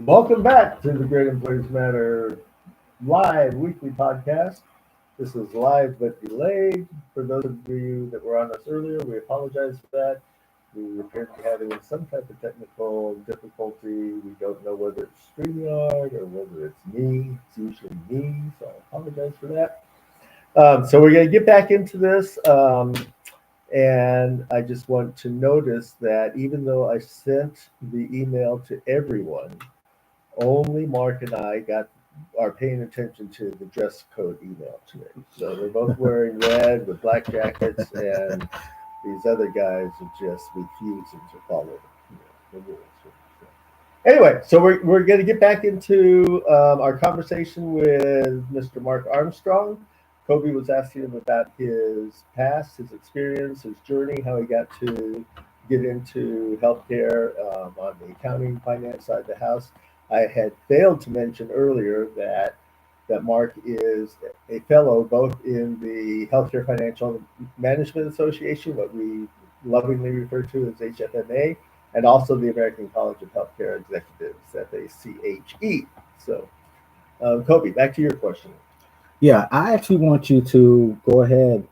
Welcome back to the Great Employees Matter live weekly podcast. This is live but delayed. For those of you that were on us earlier, we apologize for that. We appear to be having some type of technical difficulty. We don't know whether it's StreamYard or whether it's me. It's usually me, so I apologize for that. So we're going to get back into this. And I just want to notice that even though I sent the email to everyone, only Mark and I are paying attention to the dress code email today. So they're both wearing red with black jackets, and these other guys are just refusing to follow the rules. So anyway, so we're going to get back into our conversation with Mr. Mark Armstrong. Kobe was asking him about his past, his experience, his journey, how he got to get into healthcare on the accounting finance side of the house. I had failed to mention earlier that Mark is a fellow both in the Healthcare Financial Management Association, what we lovingly refer to as HFMA, and also the American College of Healthcare Executives, FACHE. So, Kobe, back to your question. Yeah, I actually want you to go ahead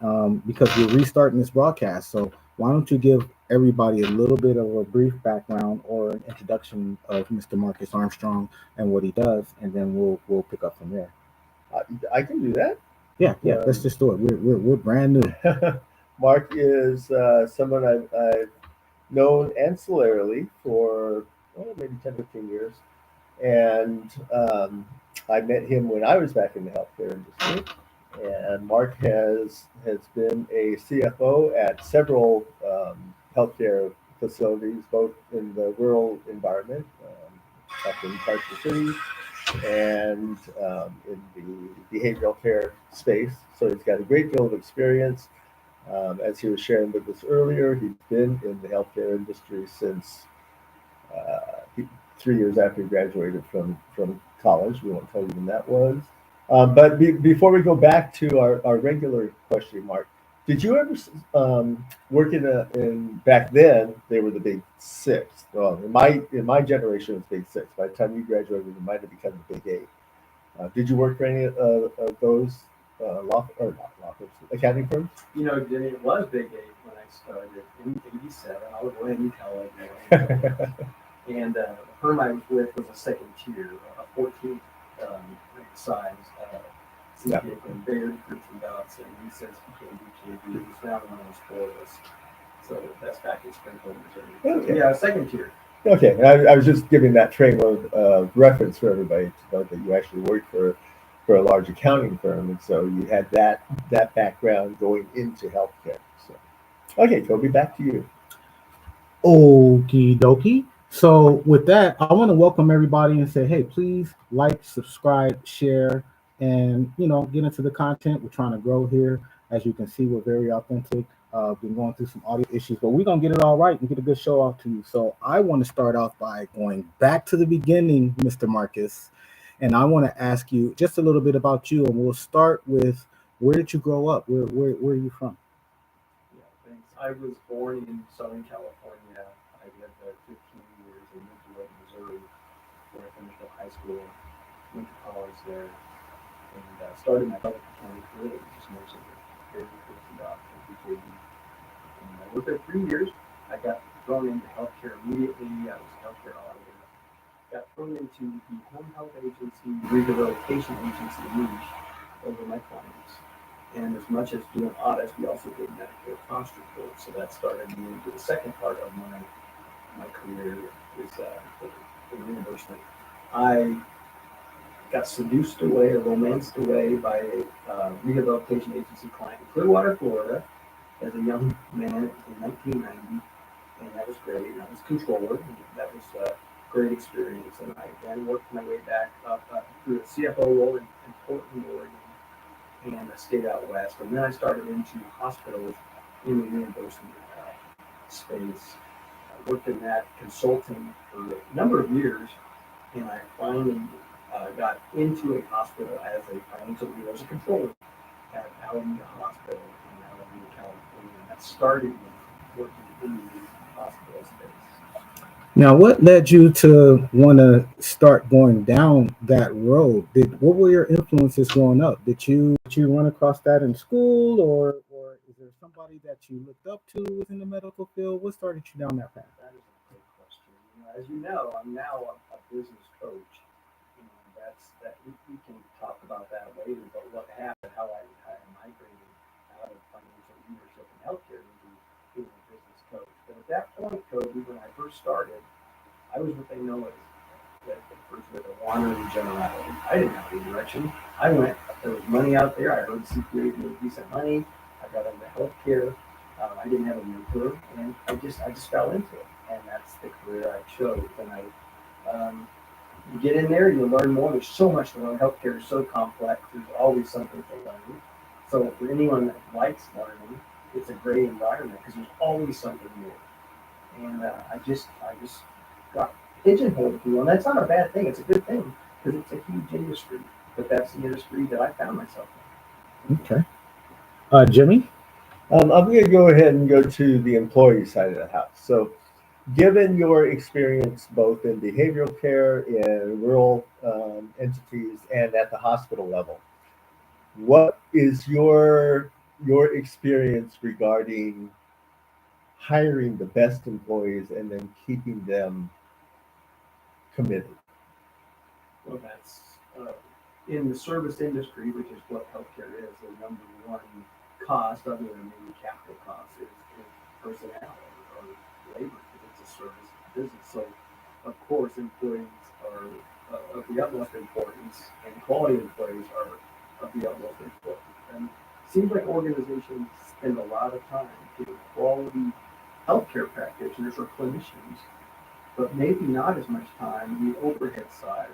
because we're restarting this broadcast. So why don't you give everybody a little bit of a brief background or an introduction of Mr. Marcus Armstrong and what he does, and then we'll pick up from there. I can do that. Yeah. Let's just do it. We're brand new. Mark is someone I've known ancillarily for maybe 10, 15 years. And I met him when I was back in the healthcare industry. And Mark has been a CFO at several healthcare facilities, both in the rural environment, up in Carson City, and in the behavioral care space. So he's got a great deal of experience. As he was sharing with us earlier, he's been in the healthcare industry since 3 years after he graduated from college. We won't tell you when that was. But before we go back to our regular question, Mark, did you ever work in back then they were the big six. Well, in my generation it was big six. By the time you graduated, it might have become the big eight. Did you work for any of those not law firms, accounting firms? It was Big 8 when I started in '87. I was going to college. And the firm I was with was a second tier, a 14th size CPA from Baird, Kurtz and Dodson. He since became BKB. He's now one of those four of us. So that's back in Springfield, Missouri. Okay. Yeah, second tier. Okay, and I was just giving that frame of reference for everybody to know that you actually worked for a large accounting firm, and so you had that background going into healthcare. So, okay, Kobe, back to you. Okie dokie. So with that, I want to welcome everybody and say, hey, please like, subscribe, share, and get into the content. We're trying to grow here. As you can see, we're very authentic. Been going through some audio issues, but we're gonna get it all right and get a good show out to you. So I want to start off by going back to the beginning, Mr. Marcus, and I want to ask you just a little bit about you, and we'll start with where did you grow up? Where are you from? Yeah, thanks. I was born in Southern California. I lived there 15 years. I moved to Lake, Missouri, where I finished up high school, went to college there, and started my public accounting career, just most of it, very close to doctor, BKB. And I worked there 3 years. I got thrown into healthcare immediately. I was a healthcare auditor. Got thrown into the home health agency, rehabilitation agency niche over my clients. And as much as doing audits, we also did Medicare cost reports. So that started me into the second part of my career is the reimbursement. I got seduced away or romanced away by a rehabilitation agency client in Clearwater, Florida, as a young man in 1990, and that was great. And I was controller, and that was a great experience. And I then worked my way back up through a CFO role in Portland, Oregon, and I stayed out west. And then I started into hospitals in the reimbursement space. I worked in that consulting for a number of years, and I finally got into a hospital as a financial leader, as a controller at Alameda Hospital in Alameda, California. And that started me working in the hospital space. Now, what led you to want to start going down that road? What were your influences growing up? Did you run across that in school, or is there somebody that you looked up to within the medical field? What started you down that path? That is a great question. As you know, I'm now a business coach. That's that we can talk about that later. But what happened, how I migrated out of financial leadership and healthcare into being a business coach. But at that point, Cody, when I first started, I was what they know as that first with a wandering generality. I didn't have any direction. I went. There was money out there. I heard CPAs made decent money. I got into healthcare. I didn't have a mentor, and I just fell into it, and that's the career I chose. And you get in there, you learn more. There's so much to learn. Healthcare is so complex. There's always something to learn. So for anyone that likes learning, it's a great environment because there's always something new. And I just got pigeonholed, if you will. And that's not a bad thing. It's a good thing because it's a huge industry. But that's the industry that I found myself Okay. Jimmy? I'm going to go ahead and go to the employee side of the house. So, given your experience both in behavioral care, in rural entities, and at the hospital level, what is your experience regarding hiring the best employees and then keeping them committed? in. Well, that's in the service industry, which is what healthcare is. The number one cost, other than maybe capital costs, is personnel or labor because it's a service business. So, of course, employees are of the utmost importance, and quality employees are of the utmost importance. And it seems like organizations spend a lot of time getting quality healthcare practitioners or clinicians, but maybe not as much time on the overhead side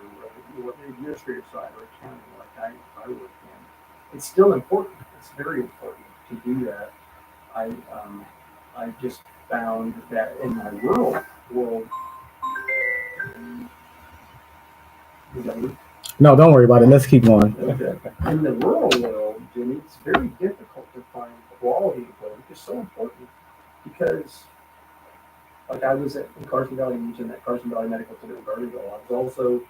or the administrative side or accounting like I work in. It's still important. It's very important to do that. I just found that in my rural world, is that me? No, don't worry about it. Let's keep going. Okay. In the rural world, Jimmy, it's very difficult to find quality employees. It's so important because, like I was in Carson Valley, you mentioned that Carson Valley Medical Center in Gardenville. I was also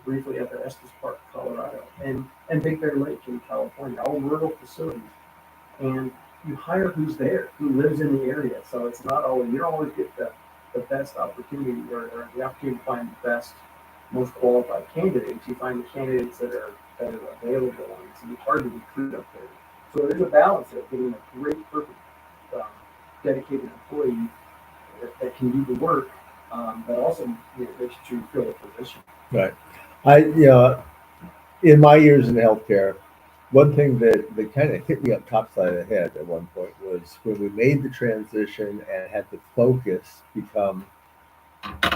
briefly at the Estes Park, Colorado, and Big Bear Lake in California, all rural facilities. And you hire who's there, who lives in the area. So it's not always, you don't always get the best opportunity or the opportunity to find the best, most qualified candidates. You find the candidates that are available, and it's hard to recruit up there. So there's a balance of getting a great, perfect, um, dedicated employee that can do the work, but also makes you fill a position. Right. In my years in healthcare, one thing that kind of hit me up topside of the head at one point was when we made the transition and had the focus become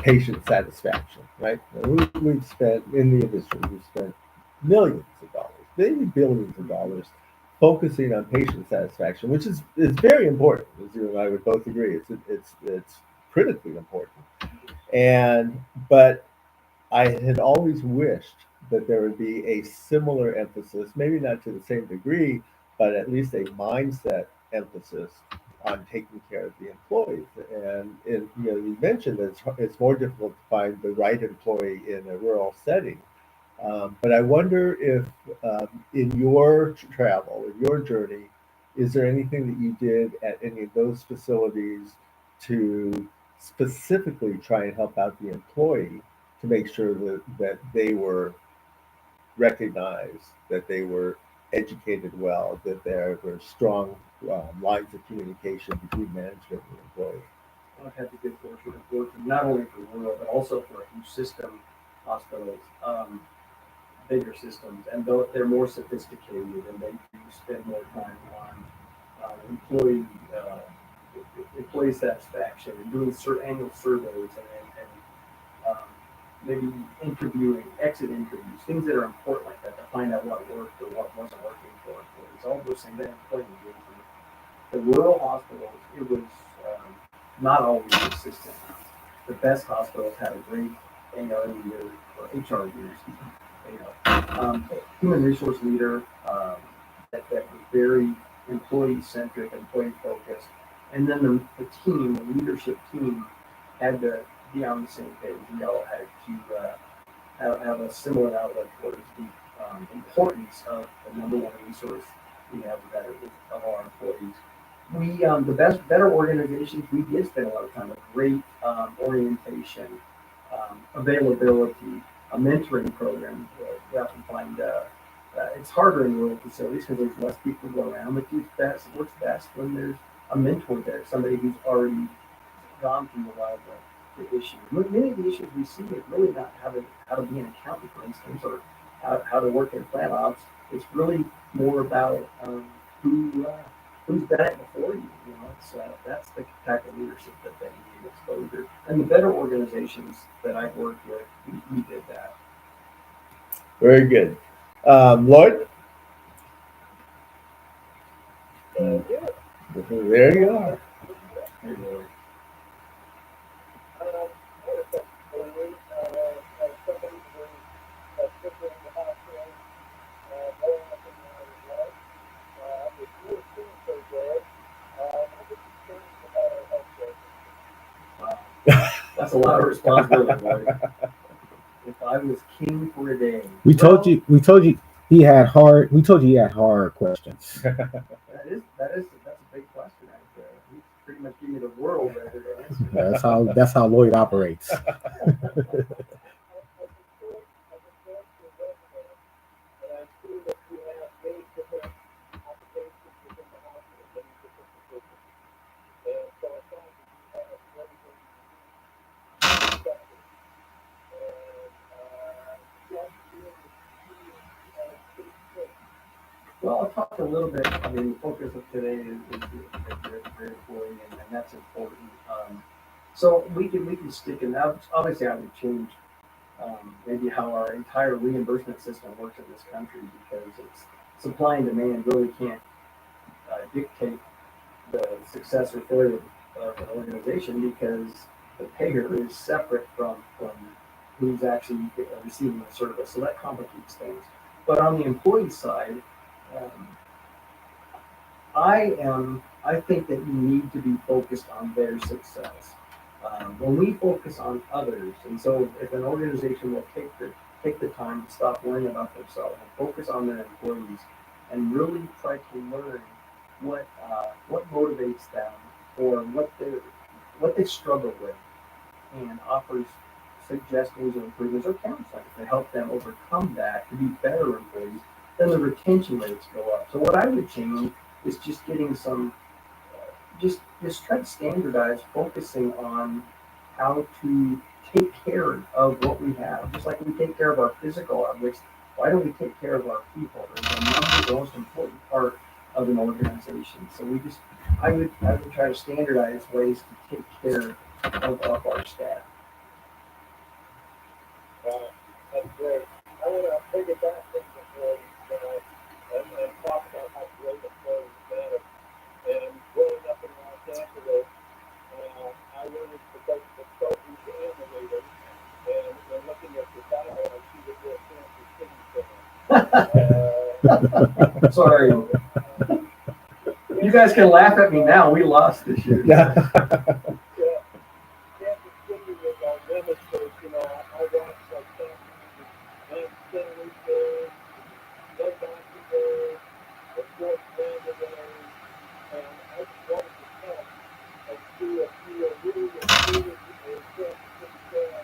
patient satisfaction, right? And we've spent, in the industry, we've spent millions of dollars, maybe billions of dollars, focusing on patient satisfaction, which is very important, as you and I would both agree. It's critically important. But I had always wished that there would be a similar emphasis, maybe not to the same degree, but at least a mindset emphasis on taking care of the employees. And you mentioned that it's more difficult to find the right employee in a rural setting. But I wonder if in your travel, in your journey, is there anything that you did at any of those facilities to specifically try and help out the employee to make sure that they were recognized, that they were educated well, that there were strong lines of communication between management and employee? I've had the good fortune of working not only for rural, but also for a huge system hospitals, bigger systems, and they're more sophisticated and they do spend more time on employee employee satisfaction and doing annual surveys and um, maybe interviewing, exit interviews, things that are important like that to find out what worked or what wasn't working for employees. All those things that employee engagement. The rural hospitals, it was not always consistent. The best hospitals had a great AR leader or HR leader, human resource leader that was very employee centric, employee focused, and then the team, the leadership team, had the be on the same page. We all had to have a similar outlook towards the importance of the number one resource we have of our employees. We, better organizations, we did spend a lot of time with great orientation, availability, a mentoring program. We often find it's harder in rural facilities because there's less people go around, but it works best when there's a mentor there, somebody who's already gone through a lot of the issues. Many of the issues we see is really not how to be an accountant, for instance, or how to work in plant ops. It's really more about who's done it before you. You know, that's the type of leadership that they need exposure. And the better organizations that I've worked with, we did that. Very good. Lloyd? There you are. Hey, Lloyd. That's a lot of responsibility, Lloyd. If I was king for a day. We told you he had hard questions. That's a big question right there. He's pretty much giving me the world right there to answer. That's how Lloyd operates. Well, I'll talk a little bit. I mean, the focus of today is your employee, and that's important. So we can stick in that. Obviously, I would change maybe how our entire reimbursement system works in this country, because it's supply and demand really can't dictate the success or failure of an organization, because the payer is separate from who's actually receiving the service. So that complicates things. But on the employee side, I think that you need to be focused on their success. When we focus on others, and so if an organization will take the time to stop worrying about themselves and focus on their employees, and really try to learn what motivates them, or what they struggle with, and offers suggestions or improvements or counseling to help them overcome that, to be better employees, then the retention rates go up. So what I would change is just getting some, just try to standardize, focusing on how to take care of what we have. Just like we take care of our physical objects, why don't we take care of our people? They're the most important part of an organization. So I would try to standardize ways to take care of our staff. That's great. I want to take it back to employees and talk about how great employees matter. And growing up in Los Angeles, I learned because the soldiers and the waiters, and when looking at the Bible, I see that they're Kansas City. Sorry. You guys can laugh at me now. We lost this year. Kansas City was our nemesis. You know, I watched like Stanley Day, Ed Boxing Day, the Fort Brandon Day, and I just wanted to come and see a really included in Kansas City fan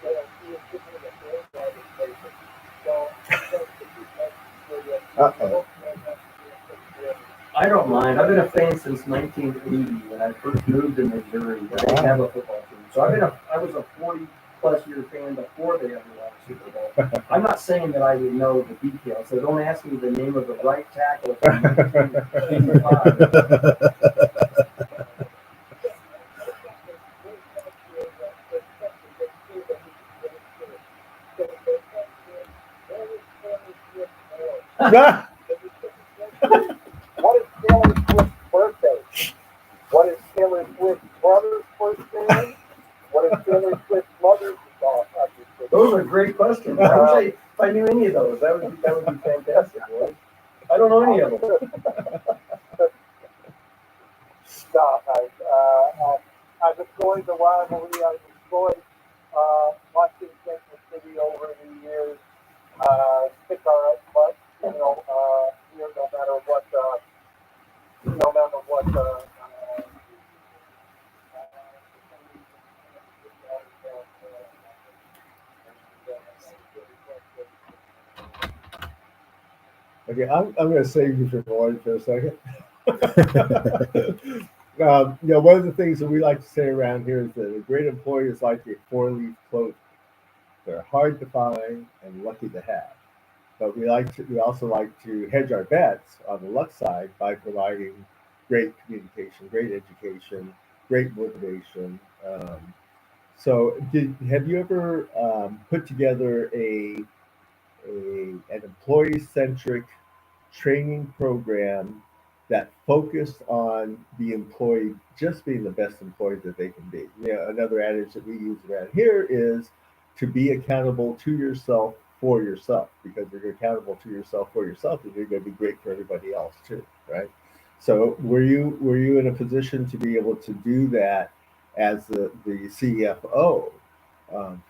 that I see a different bandwagon station. So that's the big message for you. Uh-oh. I don't mind. I've been a fan since 1980 when I first moved to Missouri. I didn't have a football team, so I was a 40+ year fan before they ever won a Super Bowl. I'm not saying that I would know the details, so don't ask me the name of the right tackle from 1985. What is Taylor Swift's birthday? What is Taylor Swift's brother's first name? What is Taylor Swift's mother's? Those are great questions. If I knew any of those, that would be fantastic, boy. I don't know any of them. Stop. I just joined the rivalry. I enjoyed watching Kansas City over the years kick our butt. Here, no matter what. No matter what. Okay, I'm going to save you from Lloyd for a second. One of the things that we like to say around here is that a great employee is like a four-leaf clover. They're hard to find and lucky to have. But we also like to hedge our bets on the luck side by providing great communication, great education, great motivation. Have you ever put together an employee-centric training program that focused on the employee just being the best employee that they can be? Another adage that we use around here is to be accountable to yourself for yourself, because if you're accountable to yourself for yourself, then you're going to be great for everybody else too, right? So were you in a position to be able to do that as the CFO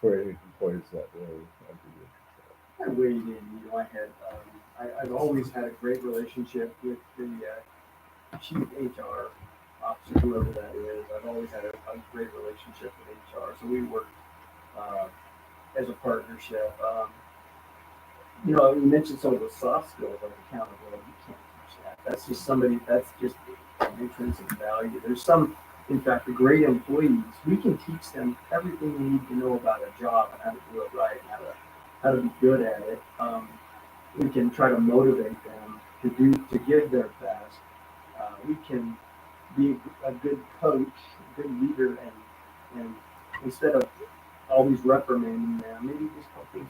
for any employees that were under your control? I weighed in. I've always had a great relationship with the chief HR officer, whoever that is. I've always had a great relationship with HR, so we work as a partnership. You mentioned some of the soft skills like accountability. You can't teach that. That's just an intrinsic value. In fact, the great employees, we can teach them everything they need to know about a job and how to do it right and how to be good at it. We can try to motivate them to give their best. We can be a good coach, a good leader, and instead of always reprimanding them, maybe just helping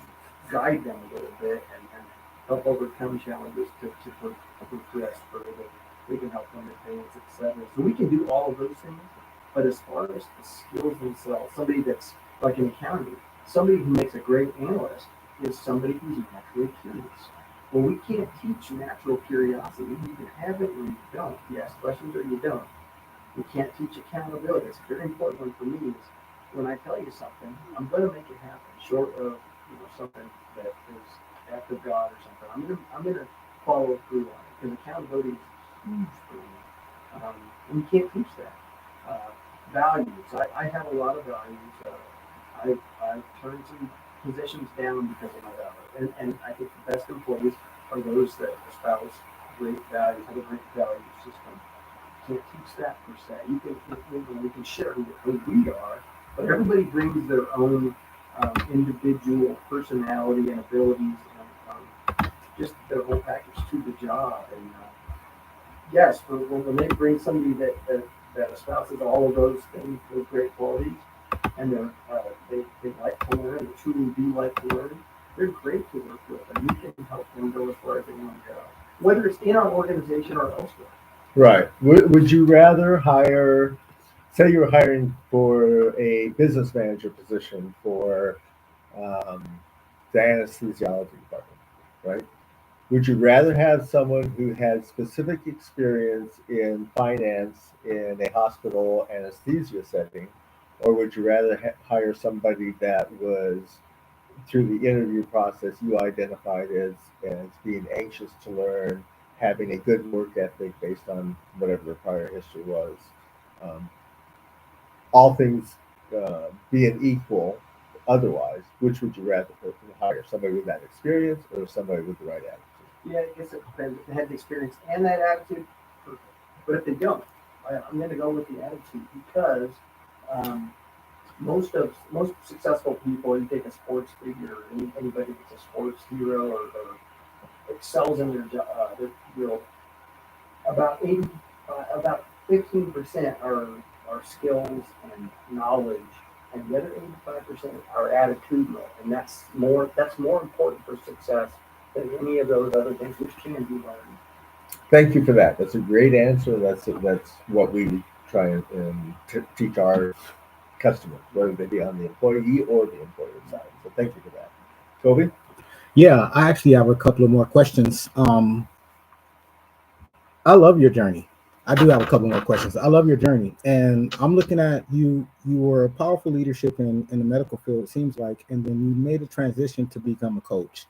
guide them a little bit and help overcome challenges to progress further. We can help them advance, etc. So we can do all of those things. But as far as the skills themselves, somebody that's like an accountant, somebody who makes a great analyst is somebody who's naturally curious. Well, we can't teach natural curiosity. You either have it or you don't. You ask questions or you don't. We can't teach accountability. It's a very important one for me. Is when I tell you something, I'm going to make it happen. Short of something that is act of God or something, I'm gonna follow through on it, because accountability is huge for me. And you can't teach that. Values. I have a lot of values. I've turned some positions down because of my values, and I think the best employees are those that espouse great values, have a great value system. Can't teach that per se. We can share who we are, but everybody brings their own individual personality and abilities, and just their whole package to the job. And yes, when they bring somebody that espouses all of those things, those great qualities, and they like to learn, they truly do like to learn, they're great to work with, and you can help them go as far as they want to go, whether it's in our organization or elsewhere. Right. Would you rather hire, say you were hiring for a business manager position for the anesthesiology department, right? Would you rather have someone who had specific experience in finance in a hospital anesthesia setting, or would you rather hire somebody that was, through the interview process, you identified as being anxious to learn, having a good work ethic based on whatever their prior history was? All things being equal, otherwise, which would you rather hire? Somebody with that experience or somebody with the right attitude? Yeah, I guess it depends. If they have the experience and that attitude, perfect. But if they don't, I'm going to go with the attitude, because most successful people, you take a sports figure, anybody that's a sports hero or excels in their job, their field, about 15% are skills and knowledge, and the other 85% are attitudinal, and that's more important for success than any of those other things, which can be learned. Thank you for that. That's a great answer. That's what we try and teach our customers, whether they be on the employee or the employer side. So thank you for that. Toby? Yeah, I actually have a couple of more questions. I love your journey. I do have a couple more questions. I love your journey, and I'm looking at you. You were a powerful leadership in the medical field, it seems like, and then you made a transition to become a coach.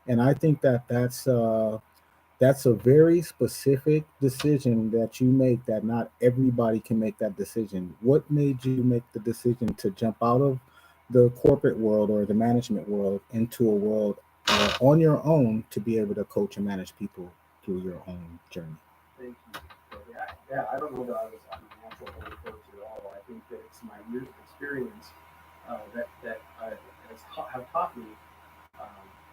And I think that's a very specific decision that you make. That not everybody can make that decision. What made you make the decision to jump out of the corporate world or the management world into a world on your own to be able to coach and manage people through your own journey? Thank you. Yeah, I don't know that I was a natural holy coach at all. I think that it's my years of experience have taught me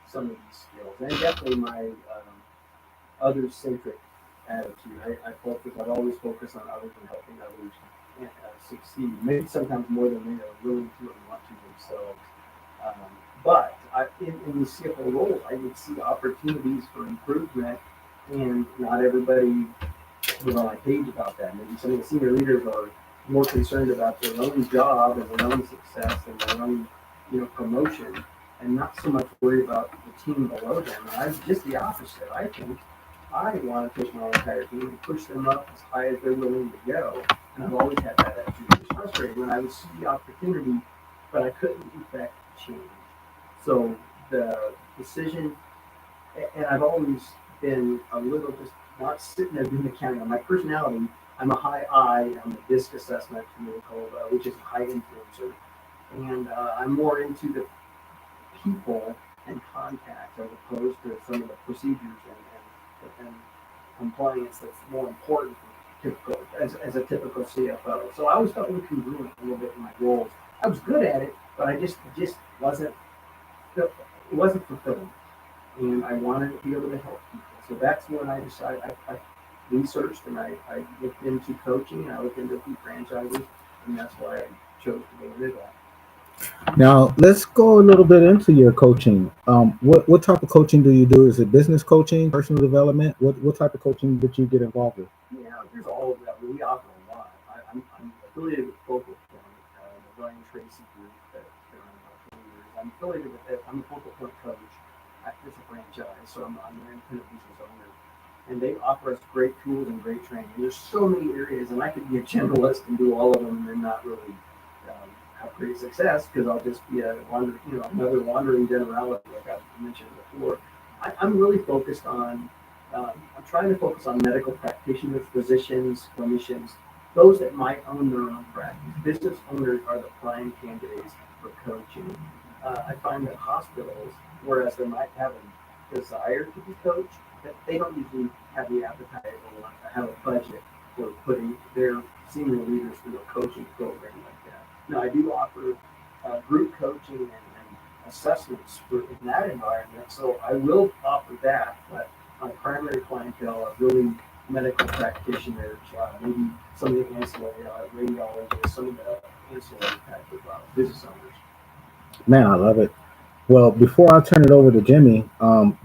some of these skills, and definitely my other-centric attitude. I've always focused on others and helping others succeed. Maybe sometimes more than they are willing to and want to themselves. In the CFO role, I would see opportunities for improvement, and not everybody was on my page about that. Maybe some of the senior leaders are more concerned about their own job and their own success and their own, promotion, and not so much worried about the team below them. And I'm just the opposite. I think I want to push my entire team and push them up as high as they're willing to go. And I've always had that attitude. It was frustrating when I would see the opportunity, but I couldn't effect change. So the decision, and I've always been a little just not sitting there doing the counting. On my personality, I'm a high I on the DISC assessment, which is a high influencer. And I'm more into the people and contact as opposed to some of the procedures and compliance that's more important as a typical CFO. So I always felt incongruent a little bit in my roles. I was good at it, but it just wasn't fulfilling. And I wanted to be able to help people. So that's when I decided I researched and I looked into coaching. I looked into a few franchises, and that's why I chose to go into that. Now let's go a little bit into your coaching. What type of coaching do you do? Is it business coaching, personal development? What type of coaching did you get involved with? Yeah, there's all of that. We offer a lot. I'm affiliated with Focal Point, the Brian Tracy group that's been around about 20 years. I'm affiliated with it. I'm a Focal Point coach. It's a franchise, so I'm an independent business owner. And they offer us great tools and great training. There's so many areas, and I could be a generalist and do all of them and not really have great success because I'll just be another wandering generality like I mentioned before. I'm really focused on, I'm trying to focus on medical practitioners, physicians, clinicians, those that might own their own practice. Business owners are the prime candidates for coaching. I find that hospitals, whereas they might have a desire to be coached, that they don't usually have the appetite or have a budget for putting their senior leaders through a coaching program like that. Now, I do offer group coaching and assessments in that environment, so I will offer that, but my primary clientele are really medical practitioners, maybe some of the ancillary radiologists, some of the ancillary type of business owners. Man, I love it. Well, before I turn it over to Jimmy, I'm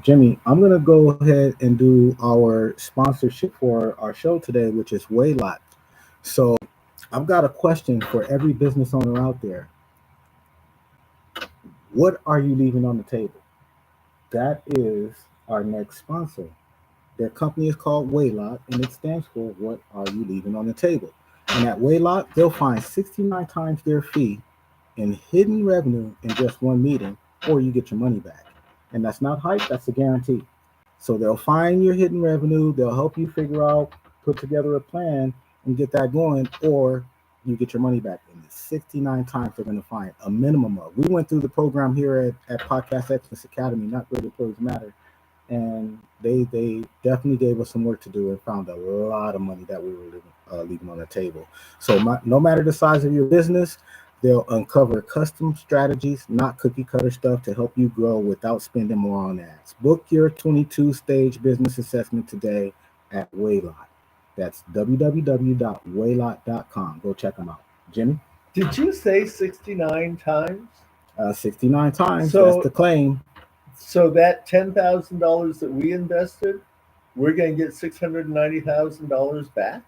gonna go ahead and do our sponsorship for our show today, which is Waylot. So I've got a question for every business owner out there. What are you leaving on the table? That is our next sponsor. Their company is called Waylot, and it stands for What Are You Leaving on the Table? And at Waylot, they'll find 69 times their fee in hidden revenue in just one meeting, or you get your money back. And that's not hype, that's a guarantee. So they'll find your hidden revenue, they'll help you figure out, put together a plan and get that going, or you get your money back. And 69 times they're going to find a minimum of. We went through the program here at Podcast Excellence Academy, Not Great Employees Matter, and they definitely gave us some work to do and found a lot of money that we were leaving on the table. So no matter the size of your business, they'll uncover custom strategies, not cookie cutter stuff, to help you grow without spending more on ads. Book your 22-stage business assessment today at Waylot. That's www.waylot.com. Go check them out. Jimmy? Did you say 69 times? 69 times, So- that's the claim. So that $10,000 that we invested, we're going to get $690,000 back?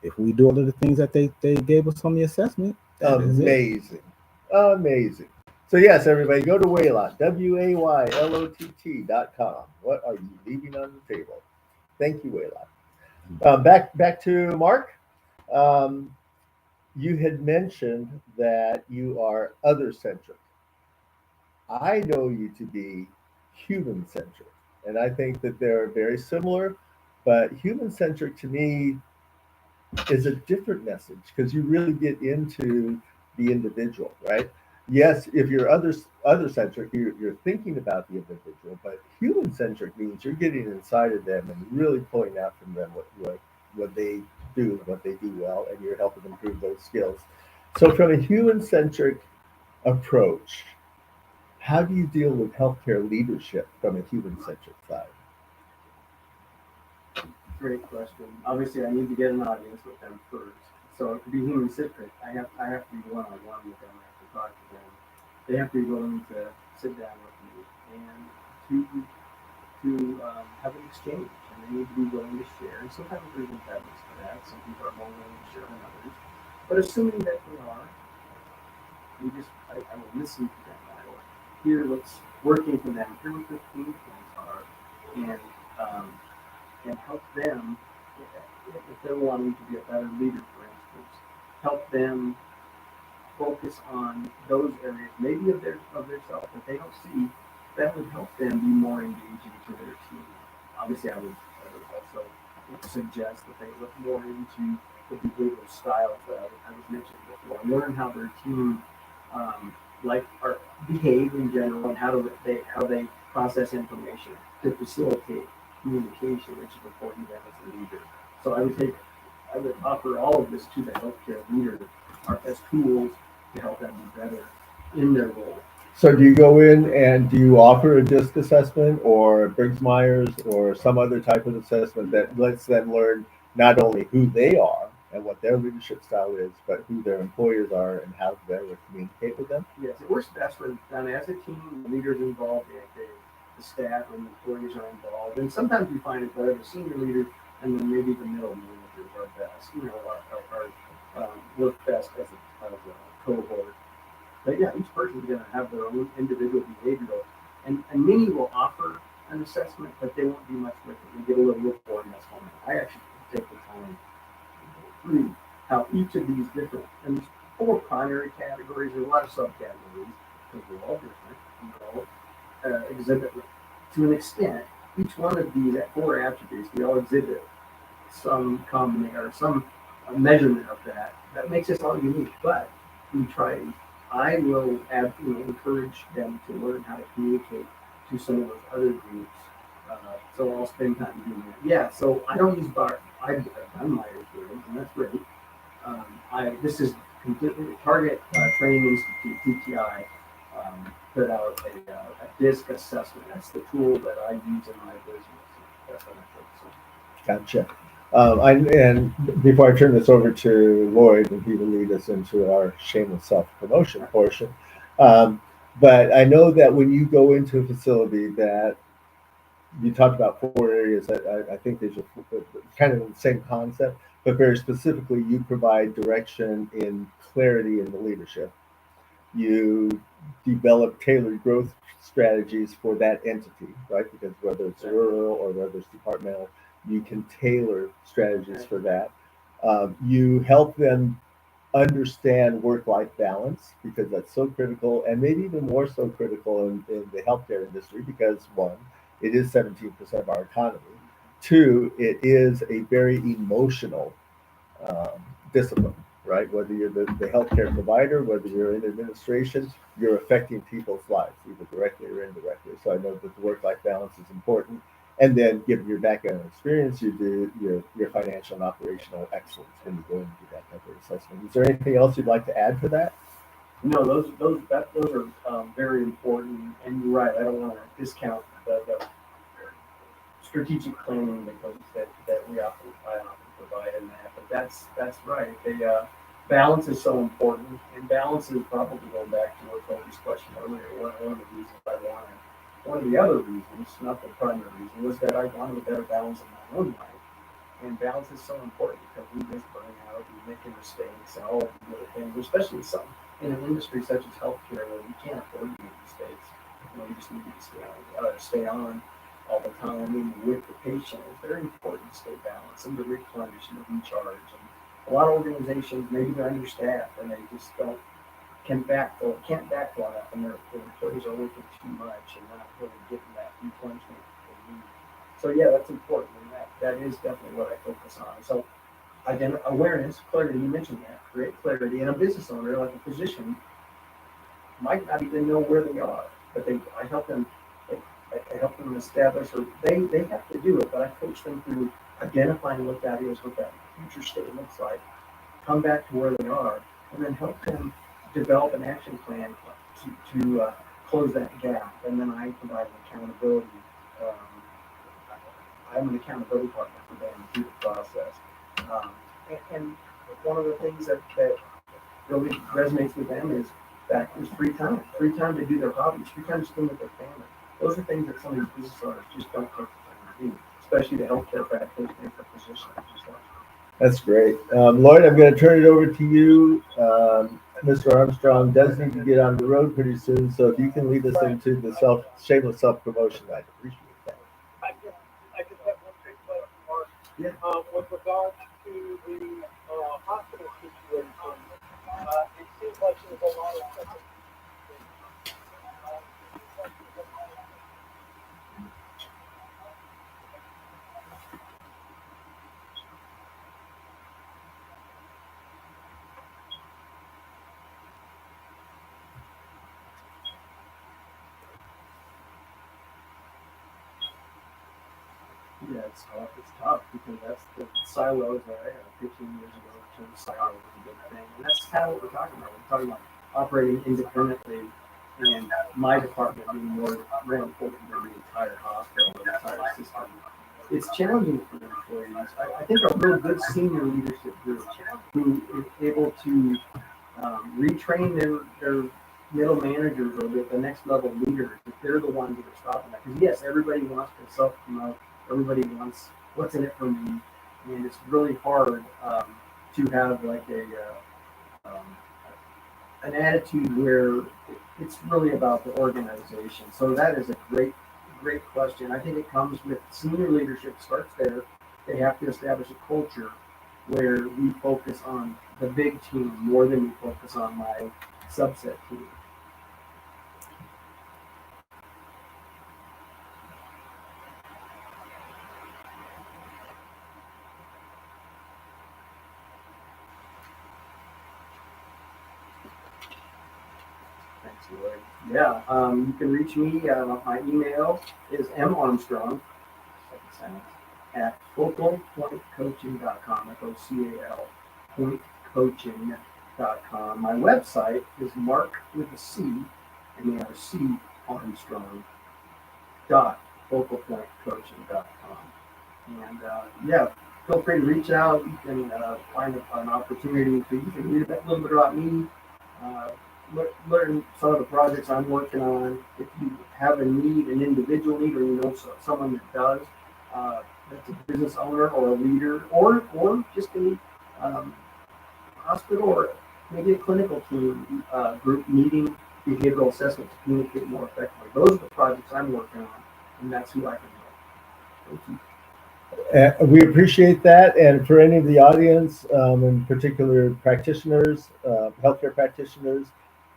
If we do all of the things that they gave us on the assessment, that is it. Amazing. Amazing. So yes, everybody, go to Waylot, WAYLOTT.com. What are you leaving on the table? Thank you, Waylot. Back to Mark. Um, you had mentioned that you are other centric. I know you to be human centric, and I think that they're very similar. But human centric to me is a different message because you really get into the individual, right? Yes, if you're other centric, you're thinking about the individual, but human centric means you're getting inside of them and really pulling out from them what they do and what they do well, and you're helping them improve those skills. So, from a human centric approach, how do you deal with healthcare leadership from a human centric side? Great question. Obviously, I need to get an audience with them first. So to be human centric, I have to be one on one with them. I have to talk to them. They have to be willing to sit down with me and to have an exchange. And they need to be willing to share. And sometimes there's impediments to that. Some people are more willing to share than others. But assuming that they are, I will listen to them. I will hear what's working for them, hear what their pain points are, and um, and help them if they're wanting to be a better leader, for instance, help them focus on those areas, maybe of their self that they don't see, that would help them be more engaging to their team. Obviously, I would also suggest that they look more into the behavioral styles that I was mentioning before, learn how their team or behave in general, and how they process information to facilitate communication, which is important to them as a leader. So I would offer all of this to the healthcare leader as tools to help them be better in their role. So do you go in and do you offer a DISC assessment or Briggs Myers or some other type of assessment that lets them learn not only who they are and what their leadership style is, but who their employers are and how they would communicate with them? Yes, it works best when done as a team, the leaders involved, the staff and the employees are involved. And sometimes we find it better the senior leader and then maybe the middle managers are best, work best as a cohort. But yeah, each person is going to have their own individual behavioral, and many will offer an assessment, but they won't do much with it. We get a little report, and that's fine. I actually take the time to read how each of these different, and there's four primary categories, there's a lot of subcategories, because we're all different, exhibit to an extent. Each one of these four attributes, we all exhibit some combination or some measurement of that makes us all unique. But we try. I will encourage them to learn how to communicate to some of those other groups. So I'll spend time doing that. Yeah. So I don't use bar. I've done my experience, and that's great. This is completely Target Training Institute (TTI) put out a DISC assessment. That's the tool that I use in my business. That's what I focus Gotcha. And before I turn this over to Lloyd, and he will lead us into our shameless self-promotion portion. Um, but I know that when you go into a facility that you talked about four areas that I think these are kind of the same concept, but very specifically, you provide direction in clarity in the leadership. You develop tailored growth strategies for that entity, right? Because whether it's rural or whether it's departmental, you can tailor strategies for that. You help them understand work-life balance because that's so critical, and maybe even more so critical in the healthcare industry because one, it is 17% of our economy. Two, it is a very emotional um, discipline, right? Whether you're the healthcare provider, whether you're in administration, you're affecting people's lives, either directly or indirectly. So I know that the work-life balance is important. And then, given your background and experience, you do your financial and operational excellence when you go and do that type of assessment. Is there anything else you'd like to add to that? No, those are very important, and you're right. I don't want to discount the strategic planning that I often provide in that. But that's right. The balance is so important, and balance is probably going back to what Toby's question earlier. One of the reasons I wanted, one of the other reasons, not the primary reason, was that I wanted a better balance in my own life. And balance is so important because we miss burning out, we making mistakes, and all of the other things, especially in an industry such as healthcare where we can't afford to make mistakes. You just need to stay on all the time and with the patient. If very important to stay balanced and to replenish and to recharge. And a lot of organizations, maybe they're understaffed and they just can't backfill enough, and their employees are working too much and not really getting that replenishment they need. So yeah, that's important, and that is definitely what I focus on. So awareness, clarity, you mentioned that, create clarity, and a business owner, like a physician, might not even know where they are, but I help them. I help them establish, or they have to do it, but I coach them through identifying what that is, what that future state looks like, come back to where they are, and then help them develop an action plan to close that gap. And then I provide an accountability. I'm an accountability partner for them through the process. And one of the things that really resonates with them is that there's free time to do their hobbies, free time to spend with their family. Those are things that some of these business owners just don't take the time to do, especially the healthcare practitioners or physicians. That's great. Lloyd, I'm going to turn it over to you. Mr. Armstrong does need to get on the road pretty soon, so if you can lead us into the shameless self-promotion, I'd appreciate that. I just have one quick question, Mark. Yeah. With regards to the hospital situation, it seems like there's a lot of Yeah, it's tough because that's the silos that I had 15 years ago. Turned silos was a big thing, and that's kind of what we're talking about. We're talking about operating independently, and my department being more important than the entire hospital, the entire system. It's challenging for the employees. I think a real good senior leadership group who is able to retrain their middle managers or the next level leaders, if they're the ones that are stopping that. Because yes, everybody wants to self-promote. Everybody wants what's in it for me, and it's really hard to have like an attitude where it's really about the organization. So that is a great question. I think it comes with senior leadership starts there. They have to establish a culture where we focus on the big team more than we focus on my subset team. Thanks, Lloyd. Yeah, you can reach me. My email is marmstrong at focalpointcoaching.com. FOCAL pointcoaching.com. My website is Mark with a C and the other C Armstrong .focalpointcoaching.com. And yeah, feel free to reach out. You can find an opportunity to you can read a little bit about me. Learn some of the projects I'm working on. If you have a need, an individual need, or you know someone that does, that's a business owner or a leader, or just a hospital or maybe a clinical team group needing behavioral assessment to communicate more effectively. Those are the projects I'm working on, and that's who I can help. Thank you. We appreciate that, and for any of the audience, in particular practitioners, healthcare practitioners,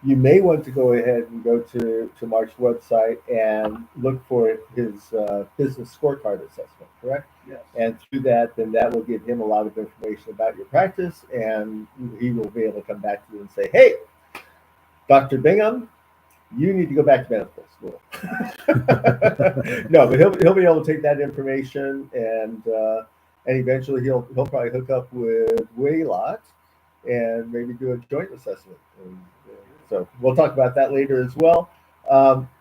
you may want to go ahead and go to Mark's website and look for his business scorecard assessment, correct? Yes. And through that, then that will give him a lot of information about your practice, and he will be able to come back to you and say, hey, Dr. Bingham, you need to go back to medical school. No, but he'll be able to take that information and eventually he'll probably hook up with Waylot and maybe do a joint assessment. And so we'll talk about that later as well.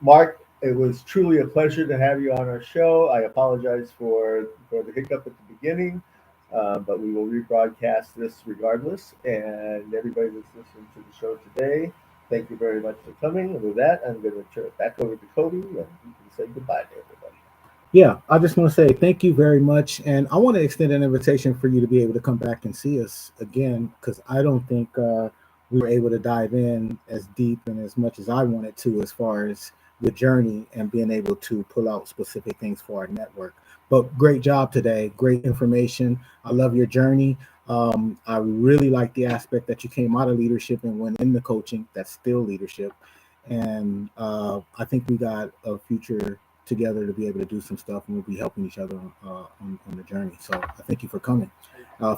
Mark, it was truly a pleasure to have you on our show. I apologize for the hiccup at the beginning, but we will rebroadcast this regardless. And everybody that's listening to the show today, thank you very much for coming. And with that, I'm going to turn it back over to Cody, and you can say goodbye to everybody. Yeah, I just want to say thank you very much. And I want to extend an invitation for you to be able to come back and see us again, because I don't think we were able to dive in as deep and as much as I wanted to as far as the journey and being able to pull out specific things for our network. But great job today. Great information. I love your journey. I really like the aspect that you came out of leadership and went into coaching. That's still leadership. And I think we got a future together to be able to do some stuff, and we'll be helping each other on the journey. So I thank you for coming.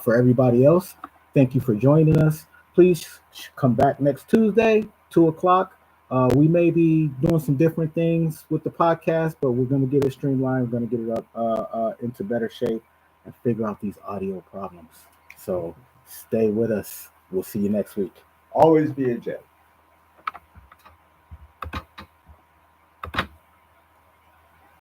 For everybody else, thank you for joining us. Please come back next Tuesday, 2:00. We may be doing some different things with the podcast, but we're going to get it streamlined. We're going to get it up into better shape and figure out these audio problems. So stay with us. We'll see you next week. Always be a jet.